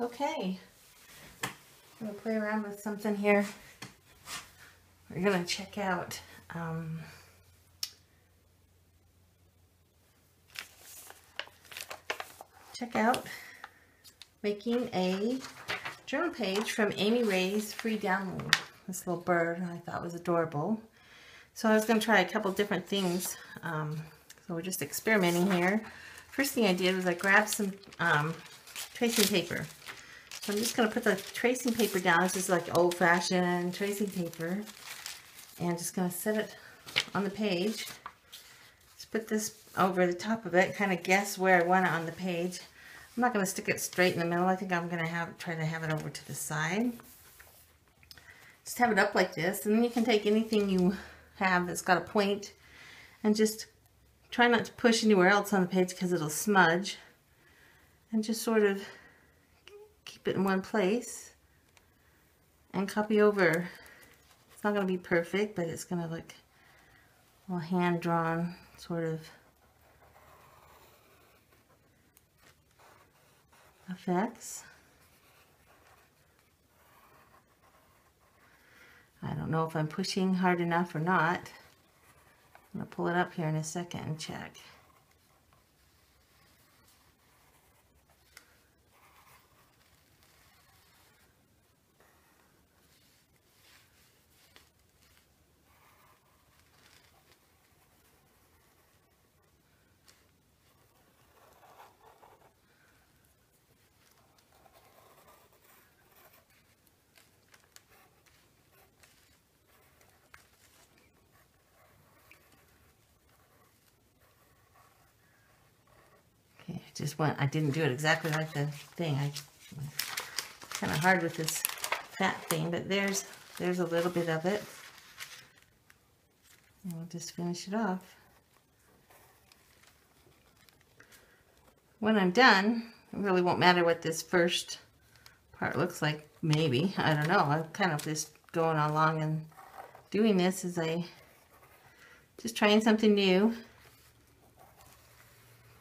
Okay, I'm going to play around with something here. We're going to check out making a journal page from Amy Ray's free download. This little bird I thought was adorable. So I was going to try a couple different things. So we're just experimenting here. First thing I did was I grabbed some tracing paper. So I'm just going to put the tracing paper down. This is like old-fashioned tracing paper. And just going to set it on the page. Just put this over the top of it, kind of guess where I want it on the page. I'm not going to stick it straight in the middle. I think I'm going to try to have it over to the side. Just have it up like this, and then you can take anything you have that's got a point and just try not to push anywhere else on the page because it'll smudge, and just sort of keep it in one place and copy over. It's not going to be perfect, but it's going to look all hand-drawn sort of effects. I don't know if I'm pushing hard enough or not. I'm going to pull it up here in a second and check. I didn't do it exactly like the thing. Kind of hard with this fat thing, but there's a little bit of it. And we'll just finish it off. When I'm done, it really won't matter what this first part looks like, maybe. I don't know. I'm kind of just going along and doing this as just trying something new.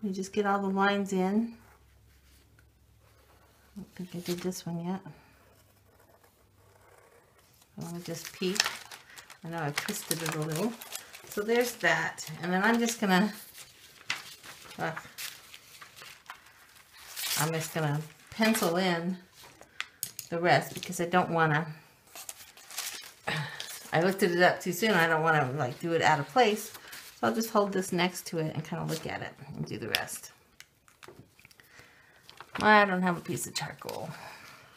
You just get all the lines in. I don't think I did this one yet. Let me just peek. I know I've twisted it a little. So there's that. And then I'm just gonna pencil in the rest because I don't wanna, I lifted it up too soon. I don't wanna like do it out of place. So I'll just hold this next to it and kind of look at it and do the rest. I don't have a piece of charcoal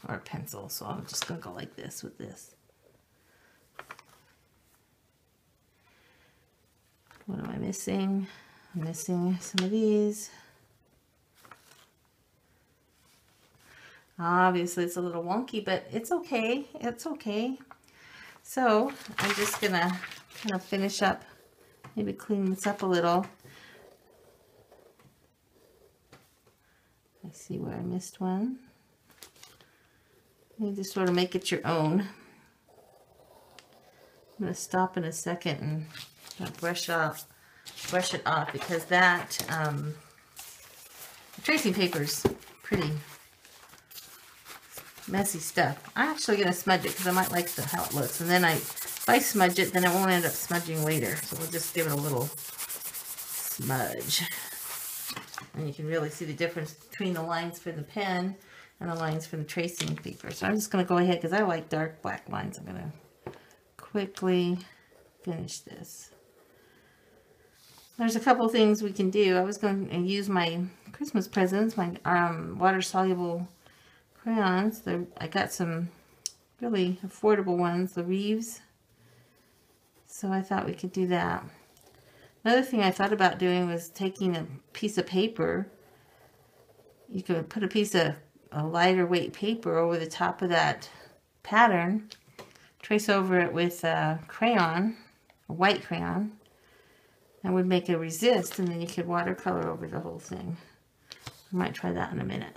or a pencil, so I'm just going to go like this with this. What am I missing? I'm missing some of these. Obviously it's a little wonky, but it's okay. It's okay. So I'm just going to kind of finish up. Maybe clean this up a little. I see where I missed one. You just sort of make it your own. I'm going to stop in a second and brush it off because that tracing paper's pretty messy stuff. I'm actually going to smudge it because I might like how it looks, and then if I smudge it, then it won't end up smudging later. So we'll just give it a little smudge. And you can really see the difference between the lines for the pen and the lines for the tracing paper. So I'm just going to go ahead, because I like dark black lines. I'm going to quickly finish this. There's a couple things we can do. I was going to use my Christmas presents, my water-soluble crayons. I got some really affordable ones, the Reeves. So I thought we could do that. Another thing I thought about doing was taking a piece of paper. You could put a piece of a lighter weight paper over the top of that pattern, trace over it with a crayon, a white crayon, and would make a resist, and then you could watercolor over the whole thing. I might try that in a minute.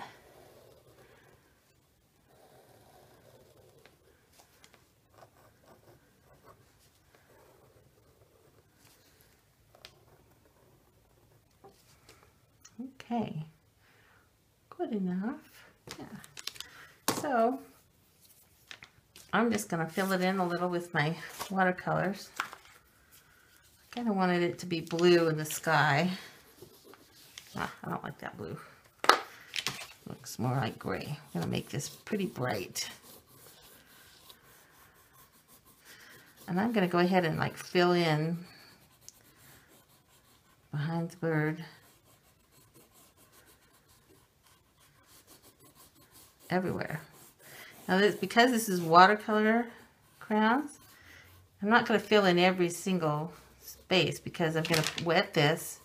Okay, good enough. Yeah. So I'm just going to fill it in a little with my watercolors. I kind of wanted it to be blue in the sky. I don't like that blue. Looks more like gray. I'm going to make this pretty bright. And I'm going to go ahead and like fill in behind the bird everywhere. Now because this is watercolor crayons, I'm not going to fill in every single space because I'm going to wet this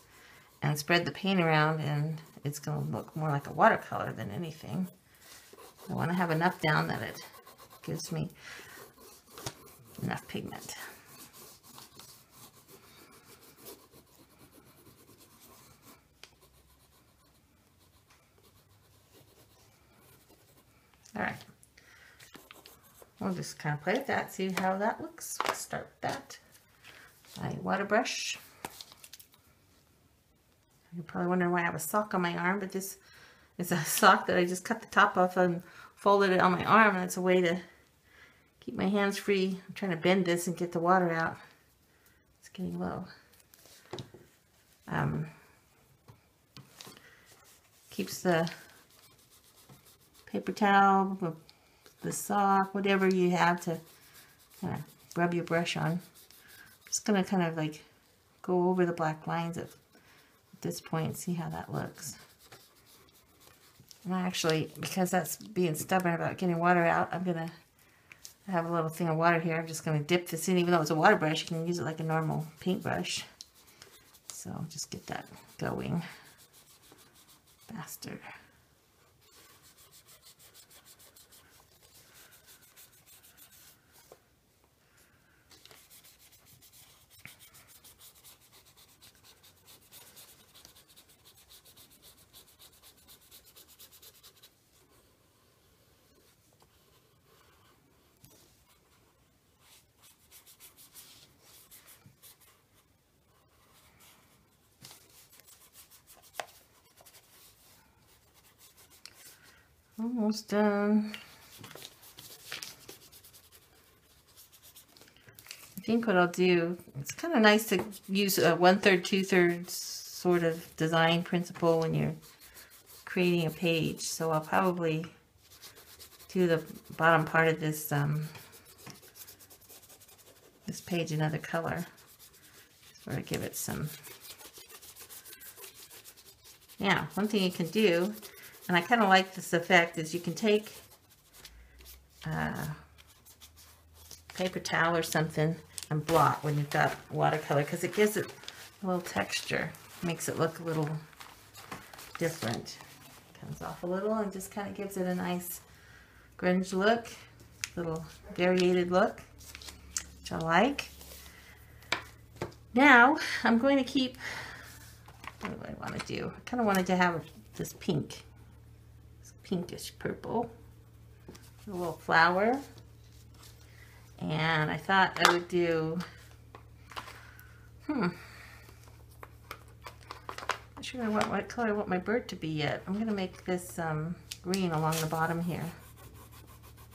and spread the paint around, and it's going to look more like a watercolor than anything. I want to have enough down that it gives me enough pigment. All right. We'll just kind of play with that, see how that looks. We'll start with that. My water brush. You're probably wondering why I have a sock on my arm, but this is a sock that I just cut the top off and folded it on my arm, and it's a way to keep my hands free. I'm trying to bend this and get the water out. It's getting low. Keeps the paper towel, the sock, whatever you have to kind of rub your brush on. Just going to kind of like go over the black lines at this point, see how that looks. And actually, because that's being stubborn about getting water out, I'm going to have a little thing of water here. I'm just going to dip this in. Even though it's a water brush, you can use it like a normal paintbrush. So just get that going faster. Almost done. I think what I'll do, it's kind of nice to use a 1/3, 2/3 sort of design principle when you're creating a page. So I'll probably do the bottom part of this this page another color. Sort of give it some. Yeah, one thing you can do, and I kind of like this effect, is you can take paper towel or something and blot when you've got watercolor, because it gives it a little texture, makes it look a little different. Comes off a little and just kind of gives it a nice grunge look, little variated look, which I like. Now I'm going to keep, what do I want to do? I kind of wanted to have this pink. Pinkish purple, a little flower, and I thought I would do, not sure what color I want my bird to be yet. I'm going to make this green along the bottom here,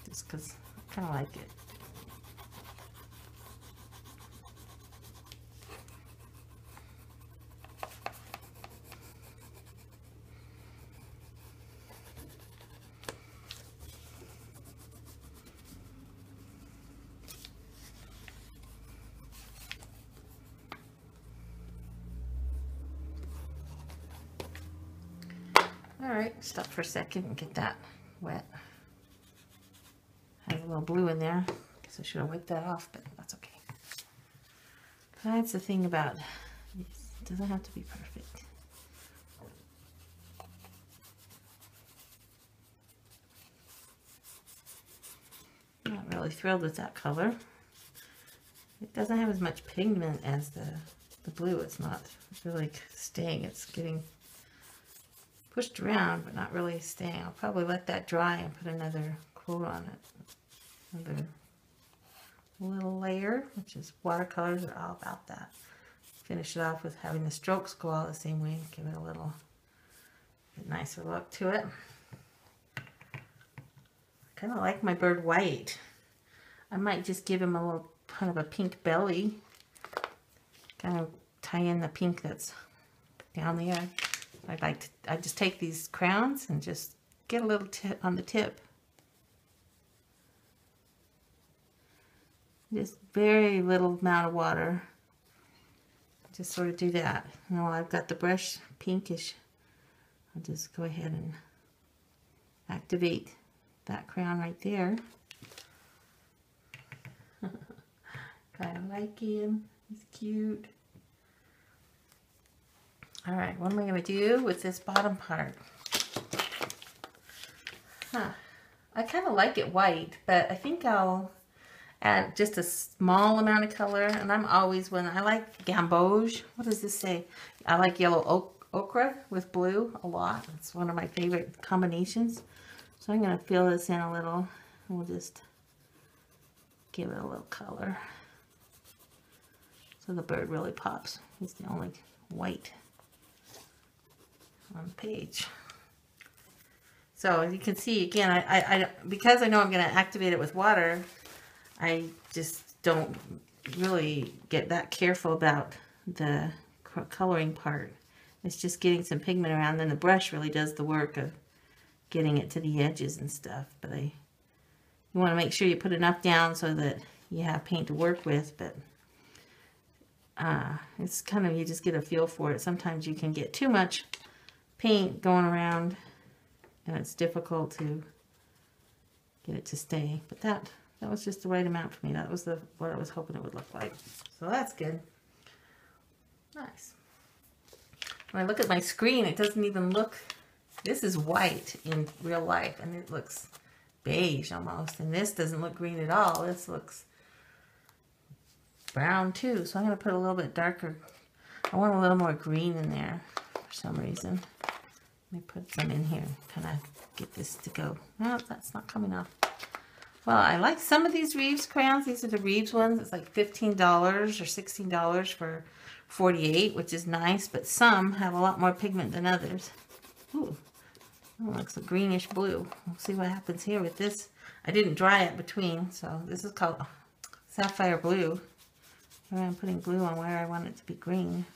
just because I kind of like it. Alright, stop for a second and get that wet. Has a little blue in there. Guess I should have wiped that off, but that's okay. That's the thing about it. It doesn't have to be perfect. I'm not really thrilled with that color. It doesn't have as much pigment as the blue. It's not really staying. It's getting pushed around, but not really staying. I'll probably let that dry and put another coat on it. Another little layer, which is watercolors are all about that. Finish it off with having the strokes go all the same way. Give it a little bit nicer look to it. I kind of like my bird white. I might just give him a little kind of a pink belly. Kind of tie in the pink that's down there. I just take these crowns and just get a little tip on the tip. Just very little amount of water. Just sort of do that. Now I've got the brush pinkish. I'll just go ahead and activate that crown right there. Kind of like him. He's cute. All right, what am I going to do with this bottom part? I kind of like it white, but I think I'll add just a small amount of color. And I'm always, when I like gamboge, what does this say? I like yellow ochre with blue a lot. It's one of my favorite combinations. So I'm going to fill this in a little. And we'll just give it a little color. So the bird really pops. He's the only white on the page. So as you can see, again, I because I know I'm going to activate it with water, I just don't really get that careful about the coloring part. It's just getting some pigment around, then the brush really does the work of getting it to the edges and stuff. But you want to make sure you put enough down so that you have paint to work with, but it's kind of, you just get a feel for it. Sometimes you can get too much paint going around and it's difficult to get it to stay, but that was just the right amount for me. That was what I was hoping it would look like. So that's good. Nice. When I look at my screen, it doesn't even look, this is white in real life and it looks beige almost, and this doesn't look green at all. This looks brown too, so I'm going to put a little bit darker. I want a little more green in there for some reason. Let me put some in here, kind of get this to go. No, that's not coming off. Well, I like some of these Reeves crayons. These are the Reeves ones. It's like $15 or $16 for 48, which is nice, but some have a lot more pigment than others. Ooh, that looks a greenish blue. We'll see what happens here with this. I didn't dry it between, so this is called sapphire blue. Here I'm putting glue on where I want it to be green.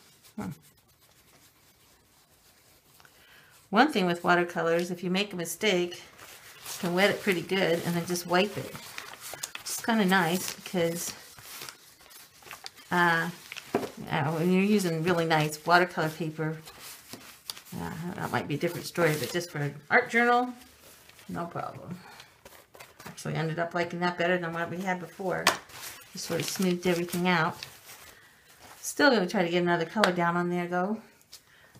One thing with watercolors, if you make a mistake, you can wet it pretty good and then just wipe it. It's kind of nice because when you're using really nice watercolor paper, that might be a different story, but just for an art journal, no problem. Actually ended up liking that better than what we had before. Just sort of smoothed everything out. Still going to try to get another color down on there though.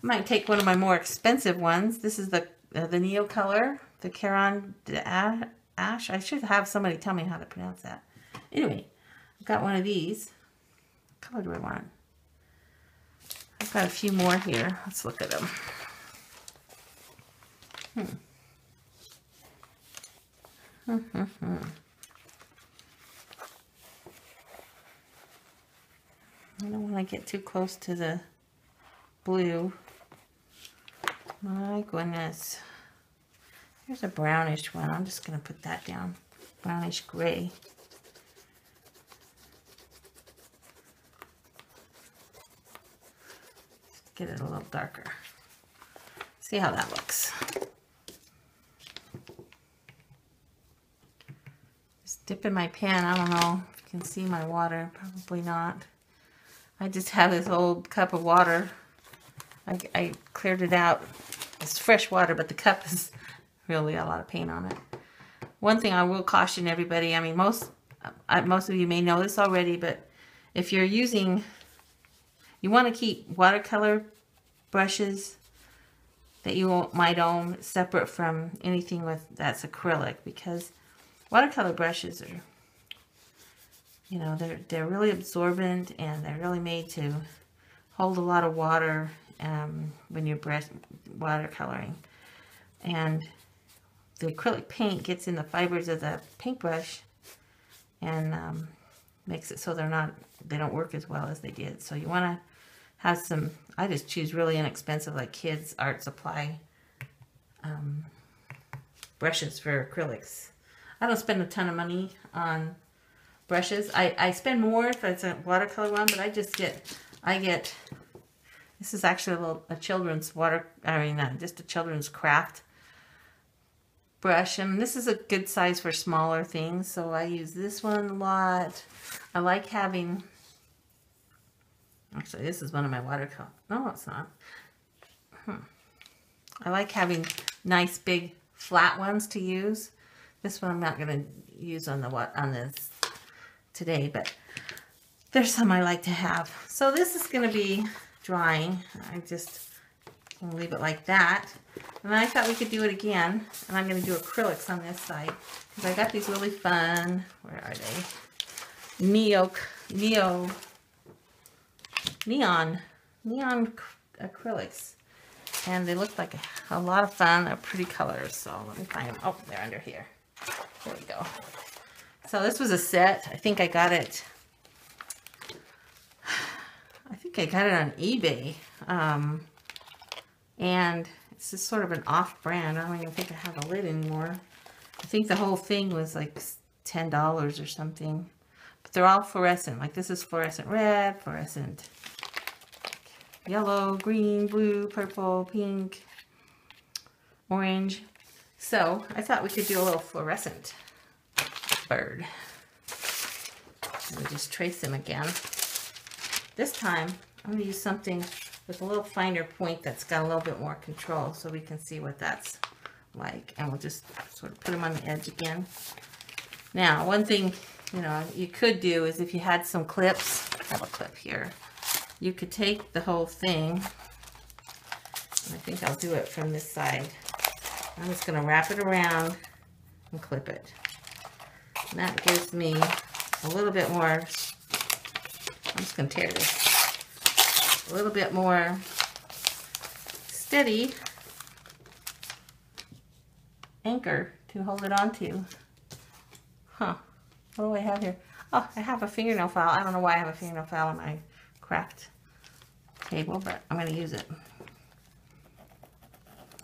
I might take one of my more expensive ones. This is the Neo color, the Caron d'Ache. I should have somebody tell me how to pronounce that. Anyway, I've got one of these. What color do I want? I've got a few more here. Let's look at them. I don't want to get too close to the blue. My goodness. Here's a brownish one. I'm just going to put that down. Brownish gray. Just get it a little darker. See how that looks. Just dip in my pen. I don't know if you can see my water. Probably not. I just have this old cup of water. I cleared it out. It's fresh water, but the cup is really a lot of paint on it. One thing I will caution everybody, I mean, most of you may know this already, but if you're using, you want to keep watercolor brushes that you might own separate from anything that's acrylic, because watercolor brushes are, you know, they're really absorbent and they're really made to hold a lot of water when you're watercoloring. And the acrylic paint gets in the fibers of the paintbrush and makes it so they don't work as well as they did. So you want to have some, I just choose really inexpensive, like kids art supply brushes for acrylics. I don't spend a ton of money on brushes. I spend more if it's a watercolor one, but I get, this is actually a children's just a children's craft brush, and this is a good size for smaller things, so I use this one a lot. I like having, actually this is one of my watercolor, no it's not. I like having nice big flat ones to use. This one I'm not going to use on this today, but there's some I like to have. So this is going to be drying. I just going to leave it like that. And I thought we could do it again, and I'm going to do acrylics on this side because I got these really fun, where are they? Neon acrylics, and they look like a lot of fun. They're pretty colors, so let me find them. Oh, they're under here. There we go. So this was a set. I think I got it on eBay, and it's just sort of an off-brand. I don't even think I have a lid anymore. I think the whole thing was like $10 or something. But they're all fluorescent. Like this is fluorescent red, fluorescent yellow, green, blue, purple, pink, orange. So I thought we could do a little fluorescent bird. Let me just trace them again. This time I'm going to use something with a little finer point that's got a little bit more control so we can see what that's like. And we'll just sort of put them on the edge again. Now, one thing, you know, you could do is if you had some clips, I have a clip here, you could take the whole thing, and I think I'll do it from this side. I'm just going to wrap it around and clip it. And that gives me a little bit more, I'm just going to tear this, a little bit more steady anchor to hold it onto. Huh. What do I have here? Oh, I have a fingernail file. I don't know why I have a fingernail file on my craft table, but I'm going to use it.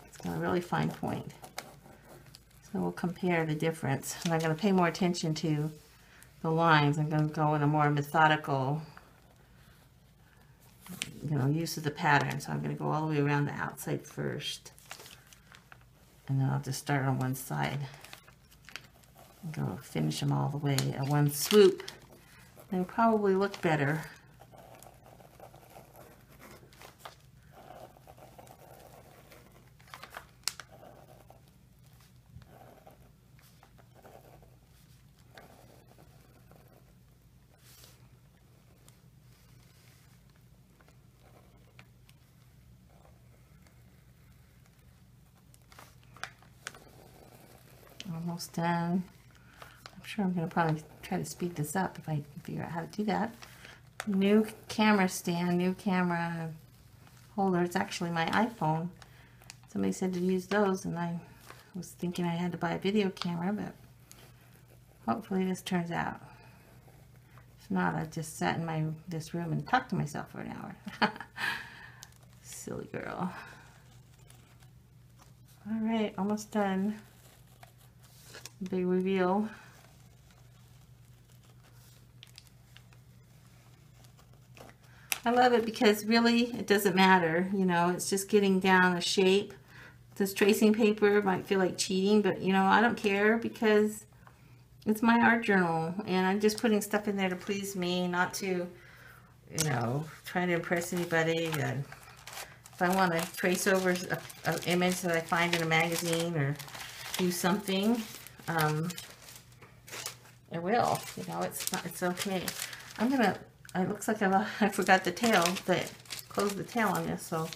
It's got a really fine point. So we'll compare the difference. And I'm going to pay more attention to the lines. I'm going to go in a more methodical, use of the pattern. So I'm going to go all the way around the outside first. And then I'll just start on one side. And go finish them all the way at one swoop. They'll probably look better. Almost done. I'm sure I'm going to probably try to speed this up if I can figure out how to do that. New camera stand, new camera holder. It's actually my iPhone. Somebody said to use those, and I was thinking I had to buy a video camera, but hopefully this turns out. If not, I just sat in this room and talked to myself for an hour. Silly girl. All right, almost done. Big reveal. I love it because really it doesn't matter, it's just getting down a shape. This tracing paper might feel like cheating, but I don't care because it's my art journal and I'm just putting stuff in there to please me, not to, try to impress anybody. And if I want to trace over an image that I find in a magazine or do something, I will. It's okay. It looks like I forgot the tail, close the tail on this, so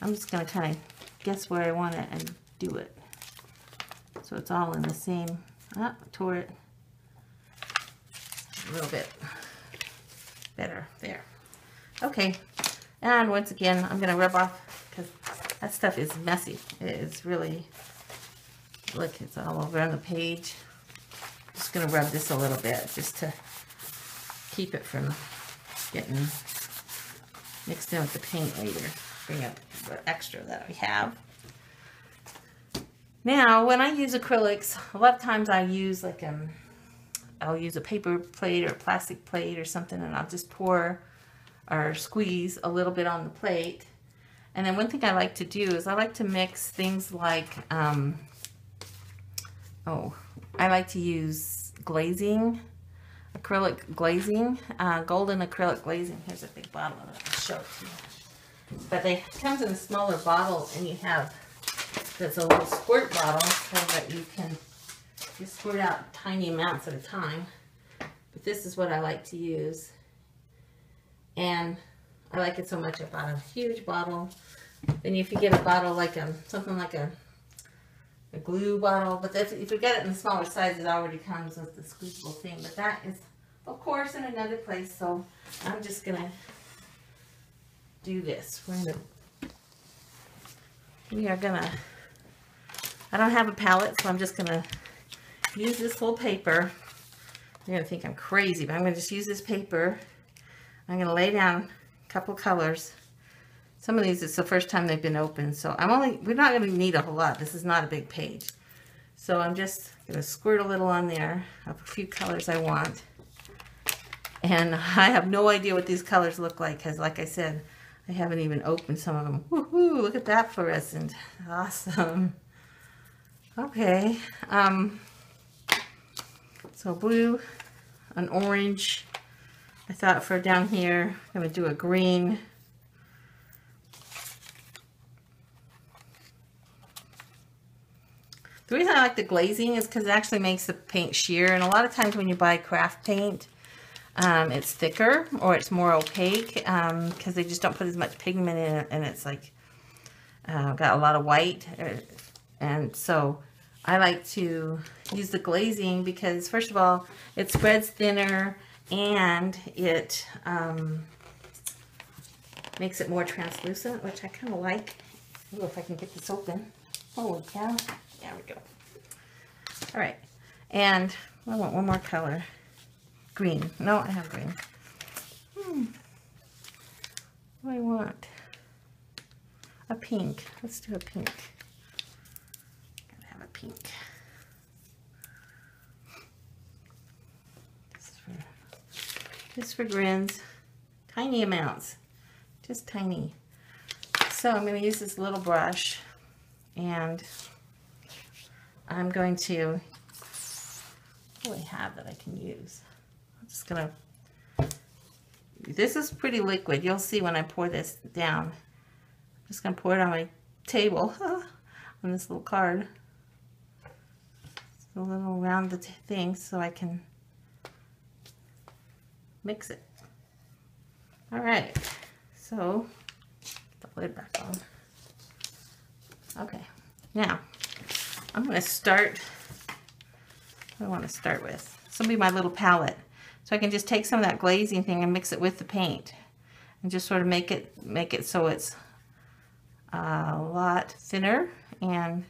I'm just gonna kind of guess where I want it and do it. So it's all in the same. I tore it a little bit better there. Okay, and once again, I'm gonna rub off because that stuff is messy. It is really. Look, it's all over on the page. Just going to rub this a little bit just to keep it from getting mixed in with the paint later. Bring up the extra that we have. Now, when I use acrylics, a lot of times I use like I'll use a paper plate or a plastic plate or something, and I'll just pour or squeeze a little bit on the plate. And then one thing I like to do is I like to mix things like, I like to use glazing, acrylic glazing, golden acrylic glazing. Here's a big bottle of it. I'll show it to you. But it comes in a smaller bottle, and you have, there's a little squirt bottle so that you can just squirt out tiny amounts at a time. But this is what I like to use. And I like it so much I bought a huge bottle. Then if you get a bottle like something like a glue bottle, but if you get it in smaller size, it already comes with the squeezable thing. But that is, of course, in another place. So I'm just gonna do this. I don't have a palette, so I'm just gonna use this whole paper. You're gonna think I'm crazy, but I'm gonna just use this paper. I'm gonna lay down a couple colors. Some of these, it's the first time they've been opened, so we're not gonna need a whole lot. This is not a big page. So I'm just gonna squirt a little on there of a few colors I want. And I have no idea what these colors look like, because like I said, I haven't even opened some of them. Woohoo, look at that fluorescent. Awesome. Okay, so blue, an orange. I thought for down here, I'm gonna do a green. The reason I like the glazing is because it actually makes the paint sheer. And a lot of times when you buy craft paint, it's thicker or it's more opaque because they just don't put as much pigment in it, and it's like got a lot of white. And so I like to use the glazing because, first of all, it spreads thinner and it makes it more translucent, which I kind of like. Ooh, if I can get this open. Holy cow. There we go. All right. And I want one more color. Green. No, I have green. What do I want? A pink. Let's do a pink. Gotta have a pink. Just for grins. Tiny amounts. Just tiny. So I'm going to use this little brush, and I'm going to, what do I have that I can use? I'm just going to, this is pretty liquid. You'll see when I pour this down. I'm just going to pour it on my table on this little card. It's a little round thing so I can mix it. All right, so put the lid back on. Okay, now I'm going to start. What do I want to start with? This will be my little palette, so I can just take some of that glazing thing and mix it with the paint, and just sort of make it so it's a lot thinner, and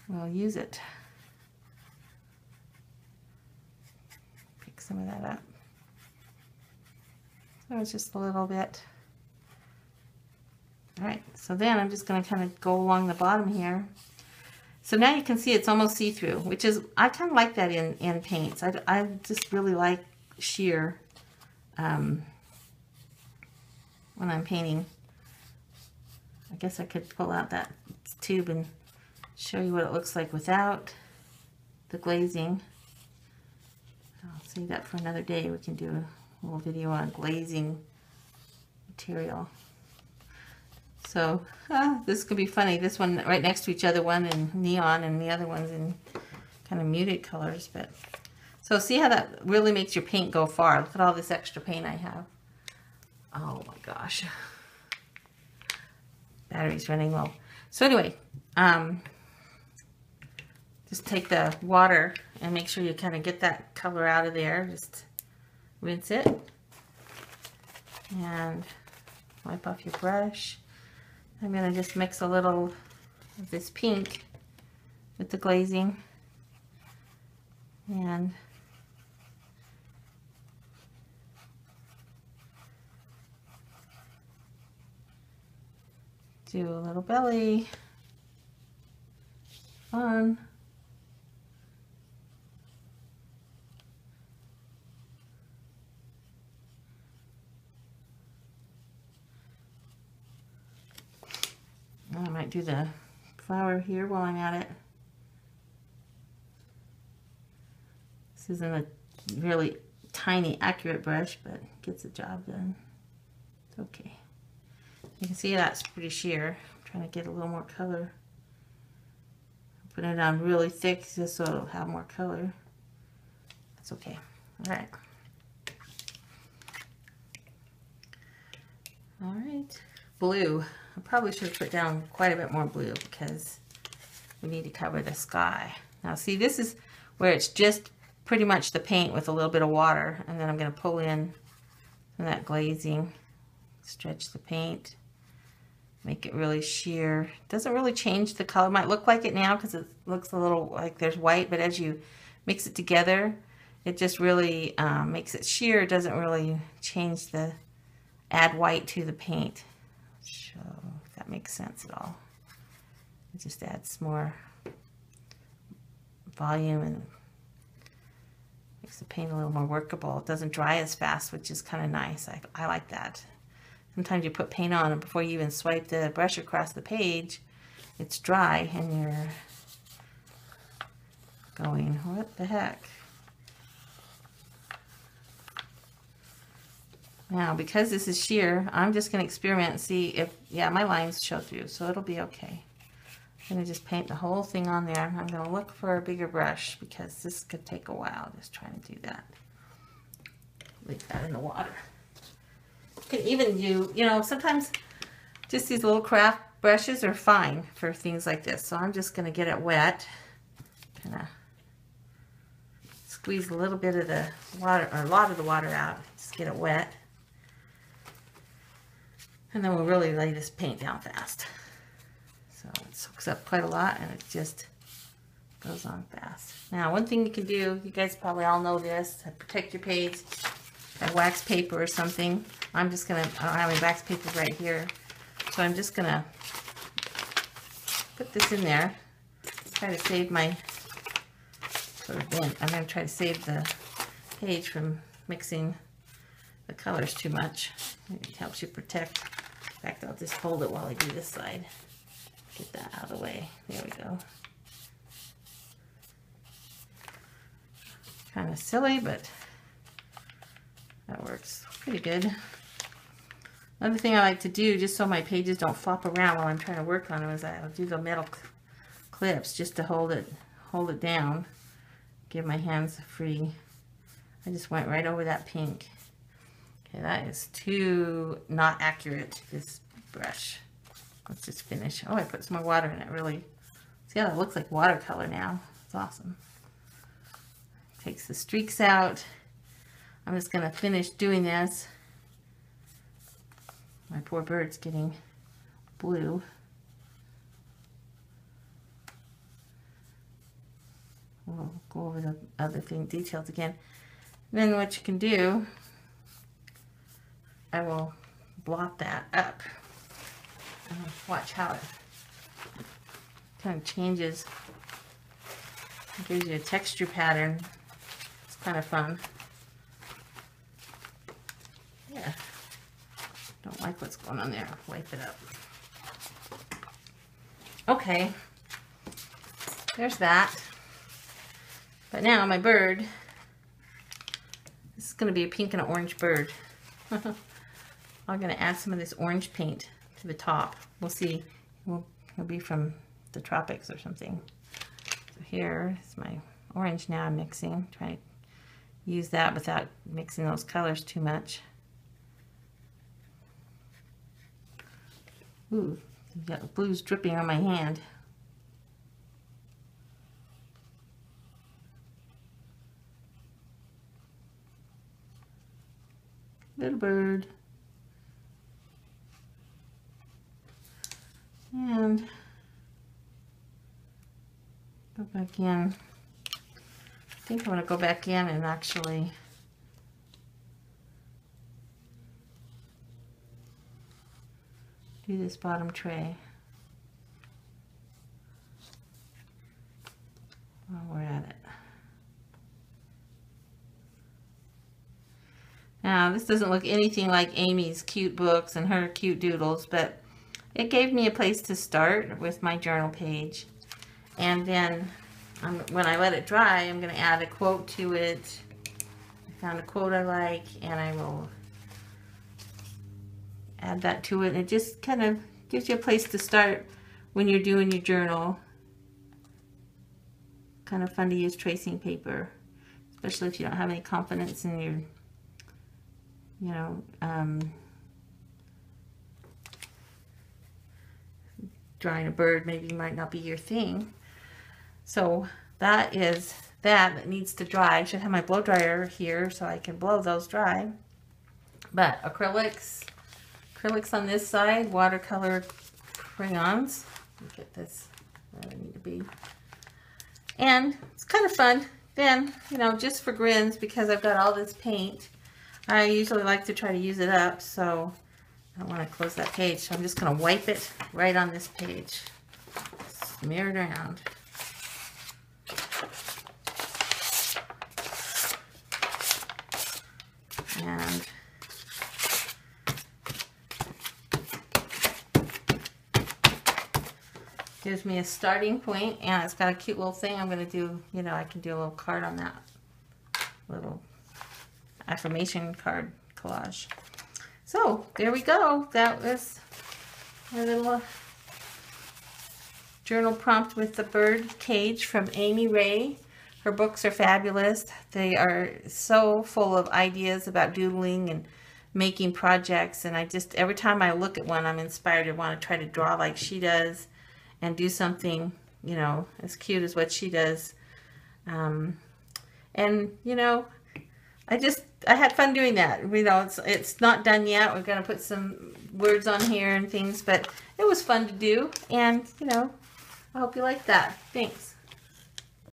we'll use it. Pick some of that up. So it's just a little bit. All right, so then I'm just going to kind of go along the bottom here. So now you can see it's almost see-through, which is, I kind of like that in paints. I just really like sheer when I'm painting. I guess I could pull out that tube and show you what it looks like without the glazing. I'll save that for another day. We can do a little video on glazing material. So this could be funny. This one right next to each other, one in neon and the other one's in kind of muted colors. But so see how that really makes your paint go far. Look at all this extra paint I have. Oh my gosh. Battery's running low. So anyway, just take the water and make sure you kind of get that color out of there. Just rinse it and wipe off your brush. I'm going to just mix a little of this pink with the glazing, and do a little belly. Fun. I might do the flower here while I'm at it. This isn't a really tiny accurate brush, but gets the job done. It's okay. You can see that's pretty sheer. I'm trying to get a little more color. Put it on really thick just so it'll have more color. That's okay. All right. All right. Blue. I probably should have put down quite a bit more blue because we need to cover the sky. Now see, this is where it's just pretty much the paint with a little bit of water, and then I'm going to pull in that glazing, stretch the paint, make it really sheer. Doesn't really change the color. Might look like it now because it looks a little like there's white, but as you mix it together, it just really makes it sheer. It doesn't really change the, add white to the paint. So if that makes sense at all. It just adds more volume and makes the paint a little more workable. It doesn't dry as fast, which is kind of nice. I like that. Sometimes you put paint on and before you even swipe the brush across the page, it's dry and you're going, what the heck? Now, because this is sheer, I'm just going to experiment and see if, yeah, my lines show through, so it'll be okay. I'm going to just paint the whole thing on there. I'm going to look for a bigger brush because this could take a while just trying to do that. Leave that in the water. You can even do, you know, sometimes just these little craft brushes are fine for things like this. So I'm just going to get it wet. Kind of squeeze a little bit of the water, or a lot of the water out. Just get it wet. And then we'll really lay this paint down fast. So it soaks up quite a lot and it just goes on fast. Now, one thing you can do, you guys probably all know this, to protect your page, a wax paper or something. I'm just gonna, I don't have any wax paper right here, so I'm just gonna put this in there. Try to save my sort of bent. I'm gonna try to save the page from mixing the colors too much. It helps you protect. In fact, I'll just hold it while I do this side. Get that out of the way. There we go. Kind of silly, but that works pretty good. Another thing I like to do, just so my pages don't flop around while I'm trying to work on them, is I'll do the metal clips just to hold it down. Give my hands free. I just went right over that pink. Okay, that is too not accurate, this brush. Let's just finish. Oh, I put some more water in it, really. See how it looks like watercolor now? It's awesome. Takes the streaks out. I'm just going to finish doing this. My poor bird's getting blue. We'll go over the other details again. And then what you can do, I will blot that up. Watch how it kind of changes. It gives you a texture pattern. It's kind of fun. Yeah. Don't like what's going on there. Wipe it up. Okay. There's that. But now my bird, this is going to be a pink and an orange bird. I'm going to add some of this orange paint to the top. We'll see. It'll be from the tropics or something. So here is my orange now I'm mixing. Trying to use that without mixing those colors too much. Ooh, the blue's dripping on my hand. Little bird. And go back in. I think I want to go back in and actually do this bottom tray. Now, this doesn't look anything like Amy's cute books and her cute doodles, but it gave me a place to start with my journal page. And then when I let it dry, I'm going to add a quote to it. I found a quote I like, and I will add that to it. And it just kind of gives you a place to start when you're doing your journal. Kind of fun to use tracing paper, especially if you don't have any confidence in your, you know, drawing a bird maybe might not be your thing. So that is that needs to dry. I should have my blow dryer here so I can blow those dry. But acrylics on this side, watercolor crayons. Look at this where I need to be. And it's kind of fun. Then, you know, just for grins, because I've got all this paint, I usually like to try to use it up, so I don't want to close that page. So I'm just going to wipe it right on this page. Smear it around. And gives me a starting point, and it's got a cute little thing I'm going to do. You know, I can do a little card on that, little affirmation card collage. So there we go. That was a little journal prompt with the bird cage from Amy Ray. Her books are fabulous. They are so full of ideas about doodling and making projects, and I just, every time I look at one, I'm inspired to want to try to draw like she does and do something, you know, as cute as what she does. And, you know, I had fun doing that. You know, it's not done yet. We're going to put some words on here and things, but it was fun to do. And, you know, I hope you like that. Thanks.